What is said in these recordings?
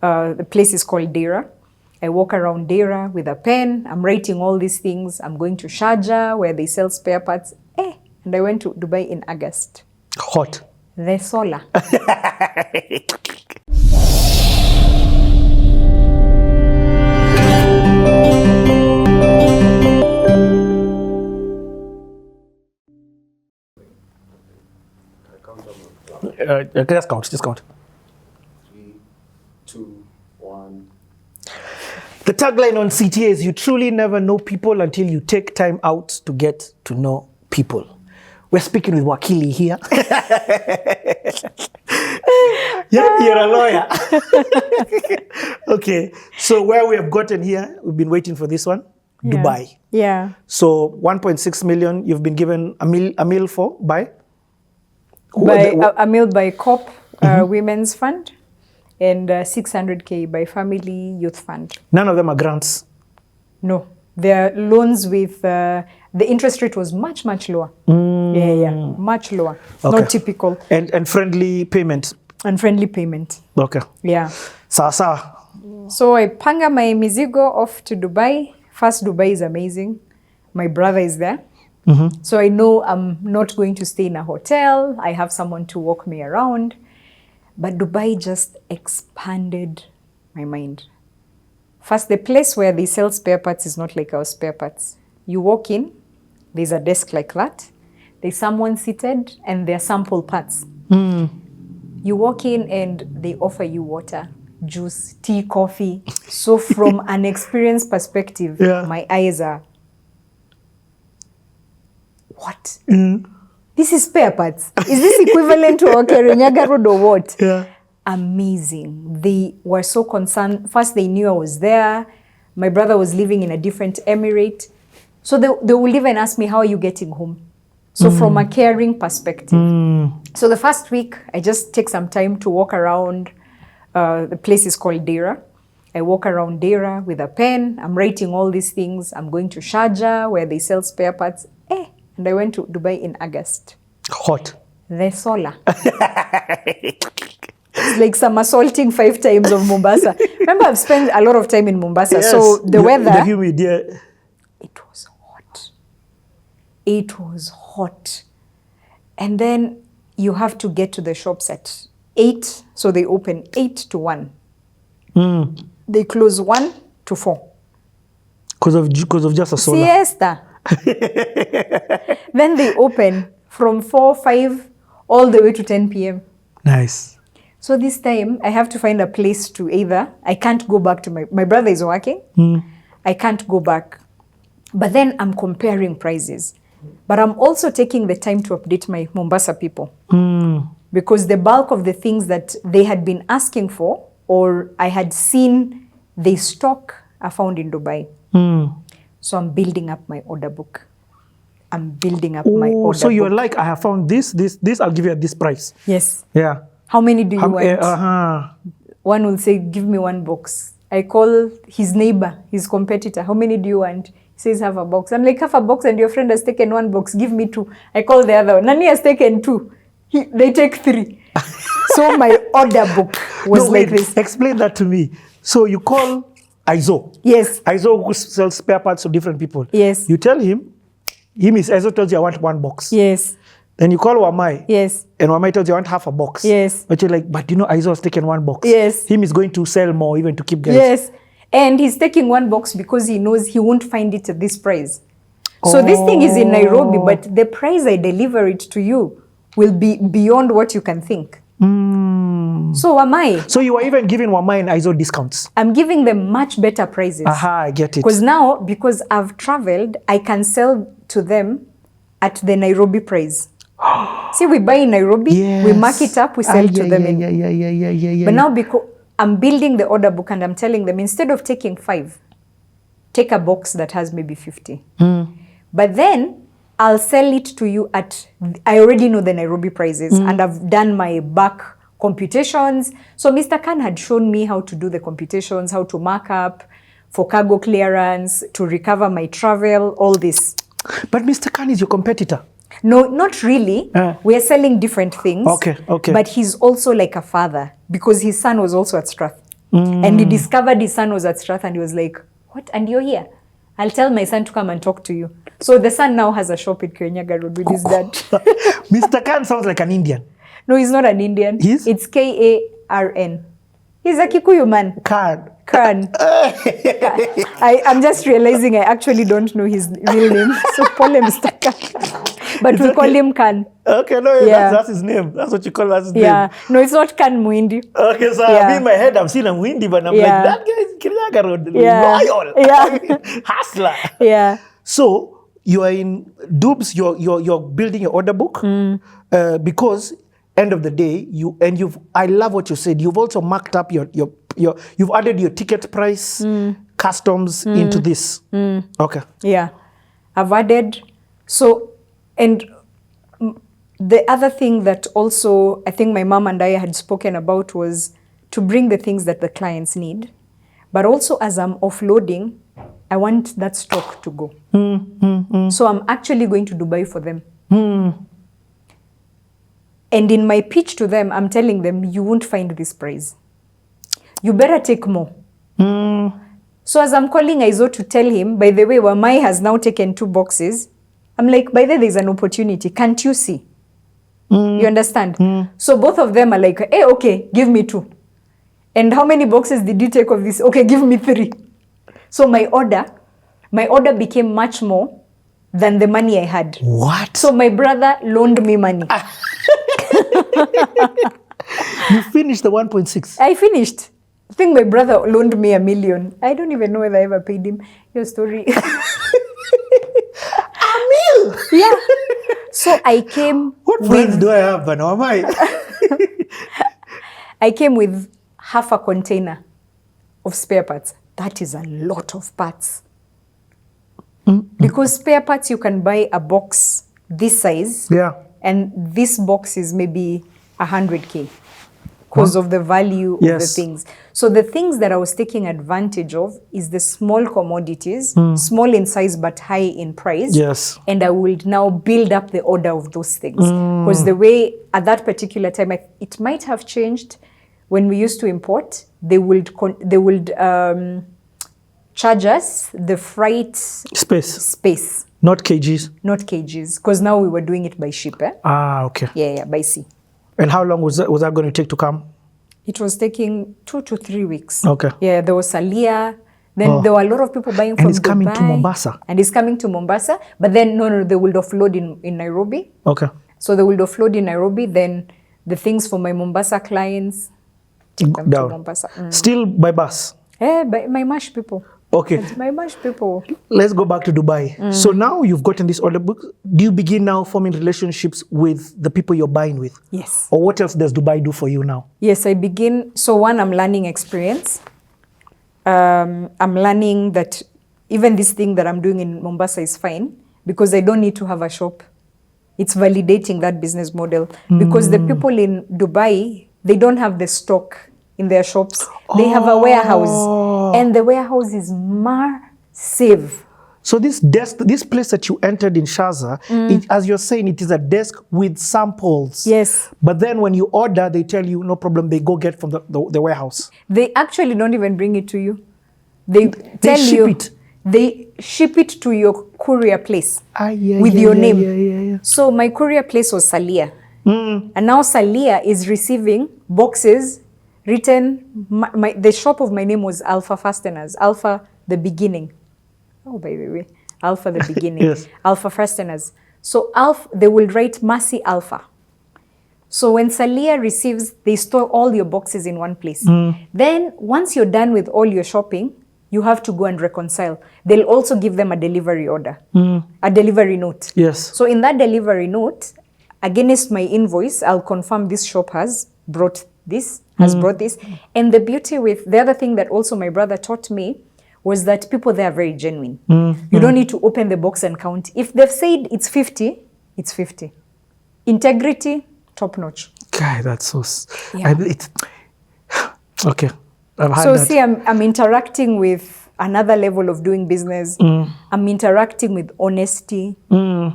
The place is called Dera. I walk around Dera with a pen. I'm writing all these things. I'm going to Sharjah where they sell spare parts. And I went to Dubai in August. Hot. The solar. Just count. 3, 2, 1. The tagline on CTA is, you truly never know people until you take time out to get to know people. We're speaking with Wakili here. Yeah, you're a lawyer. Okay, so where we have gotten here, we've been waiting for this one, Dubai. Yeah. So 1.6 million, you've been given a meal for by? A meal by COP, Women's Fund, and 600K by Family Youth Fund. None of them are grants? No. They're loans with, the interest rate was much, much lower. Yeah, much lower. Okay. Not typical. And friendly payment? And friendly payment. Okay. Yeah. Sasa. So I panga my mizigo off to Dubai. First, Dubai is amazing. My brother is there. So I know I'm not going to stay in a hotel. I have someone to walk me around. But Dubai just expanded my mind. First, the place where they sell spare parts is not like our spare parts. You walk in, there's a desk like that. There's someone seated and there are sample parts. You walk in and they offer you water, juice, tea, coffee. So from an experienced perspective, my eyes are, what? This is spare parts. Is this equivalent to Kerenyaga Road or what? Yeah. Amazing. They were so concerned. First, they knew I was there. My brother was living in a different emirate. So they will even ask me, how are you getting home? So from a caring perspective. So the first week, I just take some time to walk around. The place is called Dera. I walk around Dera with a pen. I'm writing all these things. I'm going to Sharjah where they sell spare parts. And I went to Dubai in August. Hot. The solar. It's like somersaulting 5 times of Mombasa. Remember, I've spent a lot of time in Mombasa. Yes. So the weather, the humid, yeah. it was hot. It was hot. And then you have to get to the shops at 8. So they open 8 to 1. They close 1 to 4. Because of just a solar. Siesta. Then they open from 4, 5, all the way to 10 p.m. Nice. So this time, I have to find a place to either, I can't go back to my brother is working. I can't go back. But then I'm comparing prices. But I'm also taking the time to update my Mombasa people. Because the bulk of the things that they had been asking for, or I had seen they stock, are found in Dubai. So I'm building up my order book. I'm building up my order so you're book. like, I have found this, I'll give you at this price. Yes. Yeah. How many do you want? One will say, give me 1 box. I call his neighbor, his competitor. How many do you want? He says, half a box. I'm like, half a box and your friend has taken 1 box. Give me 2. I call the other one. Nani has taken 2. They take 3. So my order book was this. Explain that to me. So you call Aizo. Yes. Aizo who sells spare parts to different people. Yes. You tell him, Aizo tells you, I want 1 box. Yes. Then you call Wamai. Yes. And Wamai tells you, I want half a box. Yes. But you're like, but you know, Aizo has taken 1 box. Yes. Him is going to sell more even to keep guys. Yes. And he's taking 1 box because he knows he won't find it at this price. So this thing is in Nairobi, but the price I deliver it to you will be beyond what you can think. So Wamai. So you are even giving Wamai and Aizo discounts? I'm giving them much better prices. I get it. Because now, because I've traveled, I can sell to them at the Nairobi price. See, we buy in Nairobi, we mark it up, we sell to them. But now, because I'm building the order book and I'm telling them, instead of taking 5, take a box that has maybe 50. But then I'll sell it to you at, I already know the Nairobi prices and I've done my back computations. So Mr. Khan had shown me how to do the computations, how to mark up for cargo clearance, to recover my travel, all this. But Mr. Khan is your competitor? No, not really. We are selling different things. Okay. But he's also like a father because his son was also at Strath. And he discovered his son was at Strath and he was like, what? And you're here? I'll tell my son to come and talk to you. So the son now has a shop in Kirinyaga Road with his dad. Mr. Khan sounds like an Indian. No, he's not an Indian. He's? It's Karn. He's a Kikuyu man. Khan. Khan. I'm just realizing I actually don't know his real name. So call him Mr. Khan. But we call him Khan. Okay, no, Yeah. that's his name. That's what you call his name. Yeah. No, it's not Khan Muindi. Okay, so Yeah. in my head, I've seen a Windy, but I'm like, Yeah. that guy is Kirinyaga Road. Yeah. Loyal. Yeah. Hustler. Yeah. So you are in Dubs, you're building your order book because end of the day, I love what you said. You've also marked up you've added your ticket price, customs into this. Okay. Yeah. I've added. So, and the other thing that also I think my mom and I had spoken about was to bring the things that the clients need. But also as I'm offloading, I want that stock to go. So I'm actually going to Dubai for them. And in my pitch to them, I'm telling them, you won't find this price. You better take more. So as I'm calling Aizo to tell him, by the way, Wamai has now taken 2 boxes. I'm like, by the way, there's an opportunity. Can't you see? You understand? So both of them are like, hey, okay, give me 2. And how many boxes did you take of this? Okay, give me 3. So my order became much more than the money I had. What? So my brother loaned me money. You finished the 1.6. I finished. I think my brother loaned me $1 million. I don't even know whether I ever paid him. Your story. $1 million? Yeah. So I came. What friends do I have, Bano? Am I? I came with half a container of spare parts. That is a lot of parts. Because spare parts, you can buy a box this size. Yeah. And this box is maybe 100K because of the value of the things. So the things that I was taking advantage of is the small commodities, small in size but high in price. Yes. And I will now build up the order of those things. Because the way at that particular time, it might have changed. When we used to import, they would charge us the freight space. Not kgs. Not kgs, because now we were doing it by ship. Okay. Yeah, by sea. And how long was that going to take to come? It was taking 2 to 3 weeks. Okay. Yeah, there was Salia. Then there were a lot of people buying from Dubai. And it's coming to Mombasa. And it's coming to Mombasa. But then, no, they will offload in Nairobi. Okay. So they will offload in Nairobi. Then the things for my Mombasa clients, take them to Mombasa. Still by bus? By my MASH people. Okay. My MASH people. Let's go back to Dubai. So now you've gotten this order book. Do you begin now forming relationships with the people you're buying with? Yes. Or what else does Dubai do for you now? Yes, I begin. So one, I'm learning experience. I'm learning that even this thing that I'm doing in Mombasa is fine because I don't need to have a shop. It's validating that business model because the people in Dubai, they don't have the stock in their shops. They have a warehouse and the warehouse is massive. So this desk, this place that you entered in Shaza, as you're saying, it is a desk with samples. Yes. But then when you order, they tell you, no problem, they go get from the warehouse. They actually don't even bring it to you. They tell ship you. it. They ship it to your courier place with your name. So my courier place was Salia. And now Salia is receiving boxes written, the shop of my name was Alpha Fasteners, Alpha the beginning. Oh, by the way, Alpha the beginning. Yes. Alpha Fasteners. So they will write Mercy Alpha. So when Salia receives, they store all your boxes in one place. Then once you're done with all your shopping, you have to go and reconcile. They'll also give them a delivery order, a delivery note. Yes. So in that delivery note, against my invoice, I'll confirm this shop has brought this, brought this. And the beauty with the other thing that also my brother taught me was that people there are very genuine. You don't need to open the box and count. If they've said it's 50, it's 50. Integrity, top notch. Guy, that's so... Yeah. Okay. I've had so that. see, I'm interacting with another level of doing business. I'm interacting with honesty,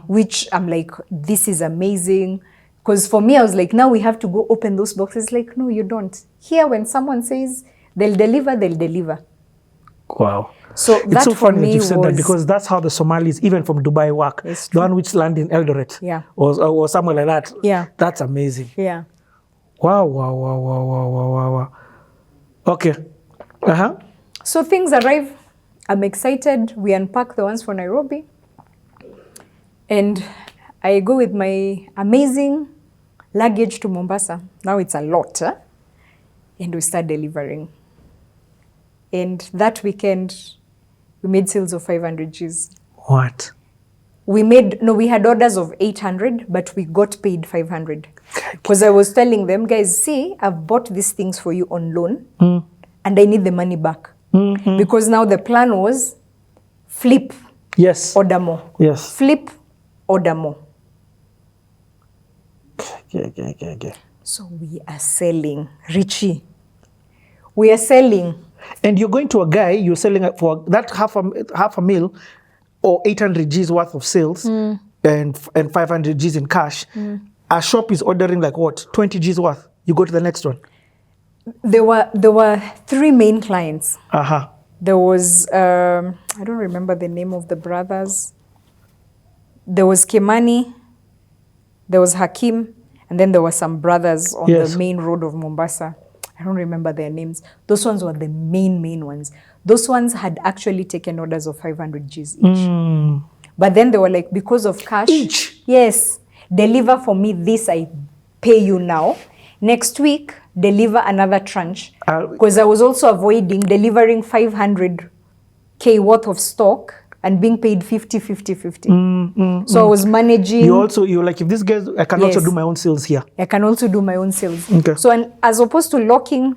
which I'm like, this is amazing. Because for me, I was like, now we have to go open those boxes. Like, no, you don't. Here, when someone says They'll deliver. Wow. So It's that so for funny that me you said that was- because that's how the Somalis, even from Dubai, work. It's The one which land in Eldoret. Yeah. Or somewhere like that. Yeah. That's amazing. Yeah. Wow. Okay. Uh-huh. So things arrive. I'm excited. We unpack the ones for Nairobi. And I go with my amazing luggage to Mombasa. Now it's a lot. And we start delivering. And that weekend, we made sales of 500 Gs. What? We had orders of 800, but we got paid 500. Because I was telling them, guys, see, I've bought these things for you on loan, and I need the money back. Because now the plan was flip, Yes. order more. Yes. Flip, order more. Okay. So we are selling. Richie, we are selling. And you're going to a guy, you're selling it for that half a mil or 800 Gs worth of sales and 500 Gs in cash. A shop is ordering like what? 20 Gs worth. You go to the next one. There were 3 main clients. Uh-huh. There was, I don't remember the name of the brothers. There was Kimani, there was Hakim, and then there were some brothers on Yes. the main road of Mombasa. I don't remember their names. Those ones were the main ones. Those ones had actually taken orders of 500 Gs each. But then they were like, because of cash. Each? Yes. Deliver for me this, I pay you now. Next week, deliver another tranche. Because I was also avoiding delivering 500K worth of stock and being paid 50. So I was managing. You're like, if this guy, I can also Yes. do my own sales here. I can also do my own sales. Okay. So and as opposed to locking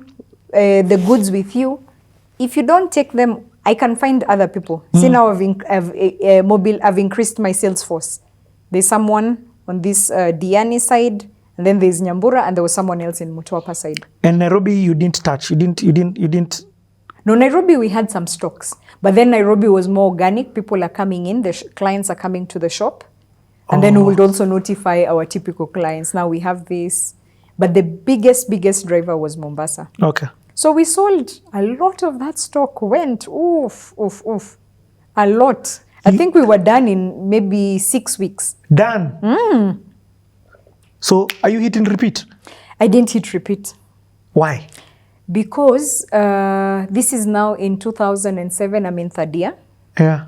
the goods with you, if you don't take them, I can find other people. See, now I've increased my sales force. There's someone on this Diani side, and then there's Nyambura, and there was someone else in Mutwapa side. And Nairobi, you didn't touch. You didn't. No, Nairobi, we had some stocks. But then Nairobi was more organic. People are coming in. The clients are coming to the shop. And then we would also notify our typical clients. Now we have this. But the biggest driver was Mombasa. Okay. So we sold a lot of that stock. Went, oof. A lot. I think we were done in maybe 6 weeks. Done. So are you hitting repeat? I didn't hit repeat. Why? Because this is now in 2007. I'm in third year. Yeah.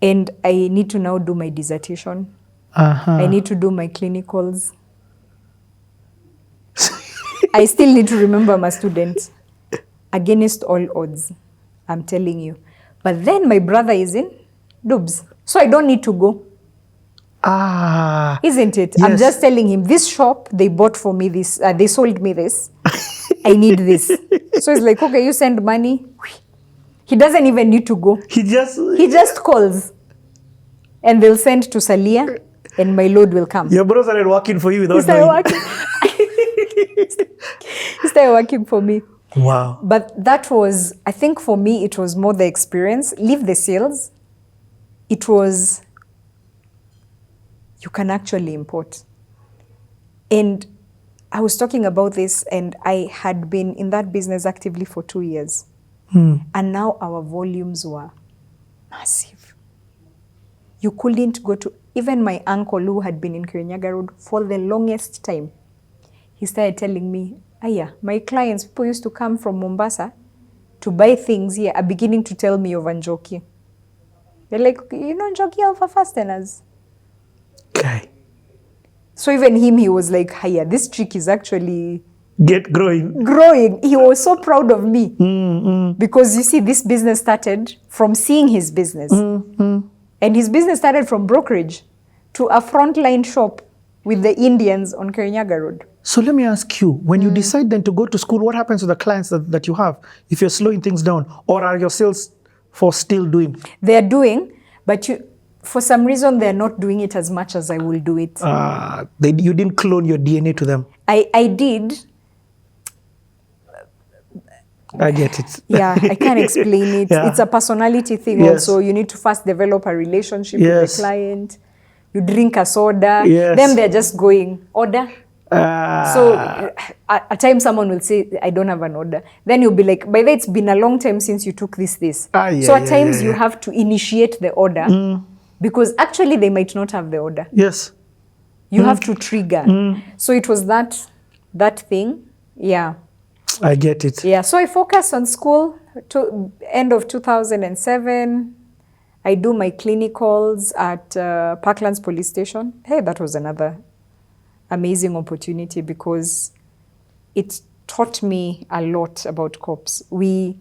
And I need to now do my dissertation. I need to do my clinicals. I still need to remember my students against all odds. I'm telling you. But then my brother is in Dubs. So I don't need to go. Isn't it? Yes. I'm just telling him, this shop, they bought for me this, they sold me this. I need this. So he's like, okay, you send money. He doesn't even need to go. He just calls. And they'll send to Salia, and my load will come. Your bros started working for you without He started knowing. working. He started working for me. Wow. But that was, I think for me, it was more the experience. Leave the sales. It was, you can actually import. And I was talking about this, and I had been in that business actively for 2 years. And now our volumes were massive. You couldn't go to, even my uncle who had been in Kirinyaga Road for the longest time, he started telling me, Aya, my clients, people used to come from Mombasa to buy things here, are beginning to tell me of Njoki. They're like, you know Njoki Alpha Fasteners? Okay. So even him, he was like, Aya, this trick is actually growing. He was so proud of me. Because you see, this business started from seeing his business. And his business started from brokerage to a frontline shop with the Indians on Kirinyaga Road. So let me ask you, when you decide then to go to school, what happens to the clients that you have if you're slowing things down? Or are your sales force still doing? They're doing, but for some reason, they're not doing it as much as I will do it. You didn't clone your DNA to them. I did. I get it. Yeah, I can't explain it. Yeah. It's a personality thing also. You need to first develop a relationship with the client. You drink a soda. Yes. Then they're just going, order. So at times someone will say, I don't have an order. Then you'll be like, by the way, it's been a long time since you took this. So at times you have to initiate the order because actually they might not have the order. Yes. You have to trigger. So it was that thing. Yeah. I get it. Yeah. So I focused on school to end of 2007. I do my clinicals at Parklands Police Station. Hey, that was another amazing opportunity because it taught me a lot about cops. We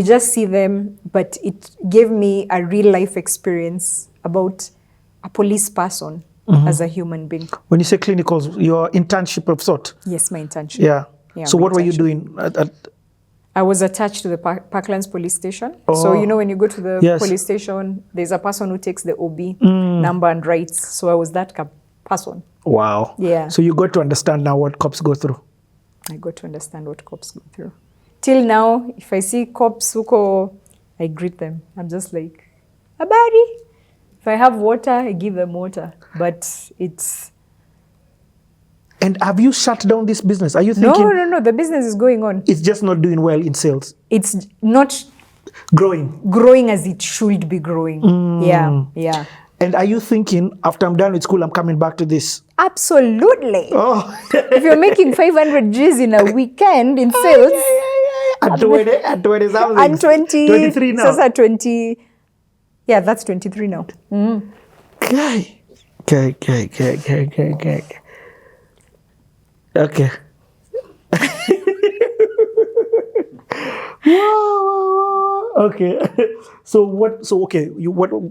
just see them, but it gave me a real life experience about a police person as a human being. When you say clinicals, your internship of sort? Yes, my internship. Yeah. So what were you internship. doing I was attached to the Parklands Police Station. So, you know, when you go to the police station, there's a person who takes the OB number and writes. So I was that person. Wow. Yeah. So you got to understand now what cops go through. I got to understand what cops go through. Till now, if I see cops huko, I greet them. I'm just like, habari. If I have water, I give them water. But it's... And have you shut down this business? Are you thinking... No. The business is going on. It's just not doing well in sales? It's not... Growing as it should be growing. Yeah. And are you thinking, after I'm done with school, I'm coming back to this? Absolutely. Oh. If you're making 500 G's in a weekend in sales... At 20 something. And 20... 23 now. So 20... Yeah, that's 23 now. Okay. Okay.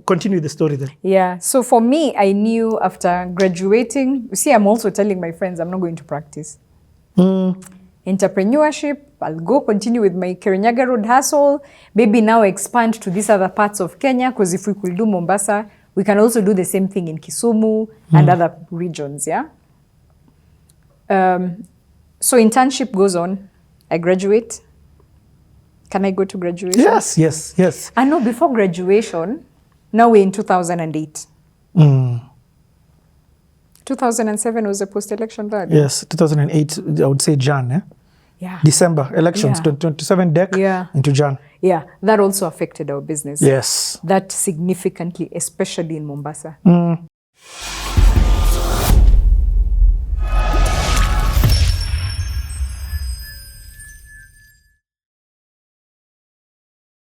Continue the story then. Yeah. So for me, I knew after graduating, you see, I'm also telling my friends I'm not going to practice. Entrepreneurship, I'll go continue with my Kirinyaga Road hustle, maybe now expand to these other parts of Kenya, because if we could do Mombasa, we can also do the same thing in Kisumu and other regions, yeah? So internship goes on. I graduate. Can I go to graduation? Yes. I know before graduation, now we're in 2008. 2007 was a post-election that. Yes, 2008, I would say Jan, eh? Yeah. December, elections, 2027 deck into Jan. Yeah, that also affected our business. Yes. That significantly, especially in Mombasa.